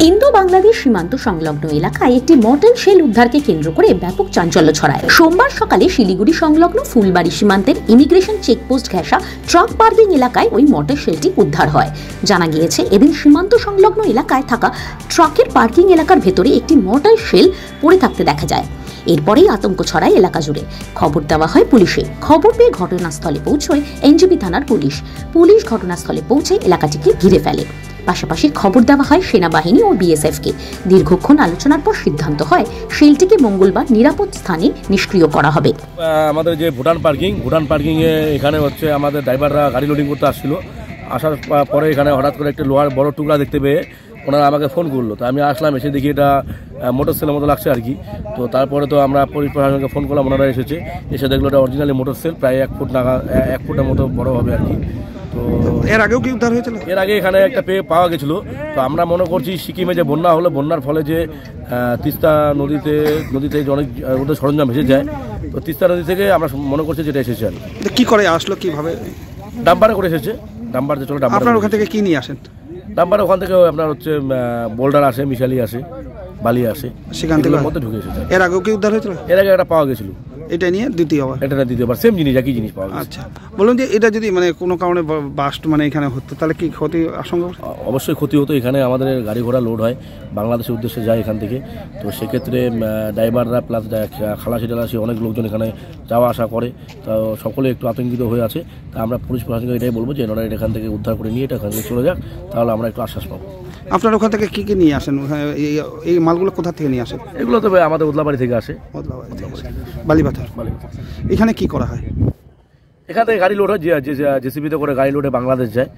Indo Bangladesh সীমান্ত সংলগ্ন এলাকায় একটি মর্টার শেল উদ্ধারকে কেন্দ্র করে ব্যাপক চাঞ্চল্য ছড়ায়। সোমবার সকালে শিলিগুড়ি সংলগ্ন ফুলবাড়ি সীমান্তের ইমিগ্রেশন চেকপোস্ট ঘেঁষা ট্রাক পার্কিং এলাকায় ওই মর্টার শেলটি উদ্ধার হয়। জানা গিয়েছে, এদিন সীমান্ত সংলগ্ন এলাকায় থাকা ট্রাকের পার্কিং এলাকার ভেতরে একটি মর্টার শেল পড়ে থাকতে দেখা যায়। এরপরেই আতঙ্ক ছড়ায় এলাকা জুড়ে। খবর দেওয়া হয় পুলিশে। খবর পেয়ে ঘটনাস্থলে পৌঁছয় এনজেপি থানার পুলিশ। ঘটনাস্থলে পৌঁছে এলাকাটিকে ঘিরে ফেলে। পাশাপাশি খবর দেওয়া হয় সেনাবাহিনী ও বিএসএফকে। দীর্ঘক্ষণ আলোচনার পর সিদ্ধান্ত হয় শেলটিকে মঙ্গলবার নিরাপদ স্থানে নিষ্ক্রিয় করা হবে। আমাদের যে ভুটান পার্কিং এ এখানে হচ্ছে আমাদের ড্রাইভাররা গাড়ি লোডিং করতে আসছিল। আসার পরে এখানে হঠাৎ করে একটা লোহার বড় টুকরা দেখতে পেয়ে ওনারা আমাকে ফোন করলো। তো আমি আসলাম, এসে দেখি এটা মোটর সেলের মতো লাগছে আর কি। তো তারপরে তো আমরা পুলিশ প্রশাসনকে ফোন করলাম, ওনারা এসে দেখলো এটা অরিজিনালি মোটর সেল, প্রায় 1 ফুটের মতো বড় হবে আর কি। তো এর আগেও কি উদ্ধার হয়েছিল? এর আগে এখানে একটা পাওয়া গেছিল। তো আমরা মনে করছি সিকিমে যে বন্যা হলো, বন্যার ফলে যে তিস্তা নদীতে অনেক ওদের সরঞ্জাম ভেসে যায়। তো তিস্তা নদী থেকে আমরা মনে করছি যেটা এসেছে আর কি করে আসলো, কিভাবে? ডাম্পারে করে এসেছে। ডাম্পার যে চলে ডাম্পার। আপনার ওখান থেকে কি নিয়ে আসেন? ডাম্পার ওখান থেকে আপনার হচ্ছে বোল্ডার আসে, মিশালি আসে, বালি আসে, সেখান থেকে মধ্যে ঢুকে এসেছে। এর আগেও কি উদ্ধার হয়েছিল? এর আগে একটা পাওয়া গেছিল। এটা নিয়ে দ্বিতীয়বার সেম জিনিস, একই জিনিস পাওয়া গেছে। আচ্ছা, বলুন যে এটা যদি কোনো কারণে বাস্ট এখানে হতো তাহলে কি ক্ষতি আশঙ্কা? অবশ্যই ক্ষতি হতো। এখানে আমাদের গাড়ি ঘোড়া লোড হয়, বাংলাদেশের উদ্দেশ্যে যায় এখান থেকে। তো সেক্ষেত্রে ড্রাইভাররা প্লাস খালাসি টালাসি অনেক লোকজন এখানে যাওয়া আসা করে। তো সকলে একটু আতঙ্কিত হয়ে আছে। তা আমরা পুলিশ প্রশাসনকে এটাই বলবো যে এনারা এখান থেকে উদ্ধার করে নিয়ে এটা এখান থেকে চলে যাক, তাহলে আমরা একটু আশ্বাস পাবো। আপনার ওখান থেকে কি নিয়ে আসেন? এই মালগুলো কোথা থেকে নিয়ে আসেন? এগুলো তো আমাদের উদলাবাড়ি থেকে আসে। বালিপাথর। এখানে কি করা হয়? এখান থেকে গাড়ি লোড হয়, জেসিবিতে করে গাড়ি লোডে বাংলাদেশ যায়।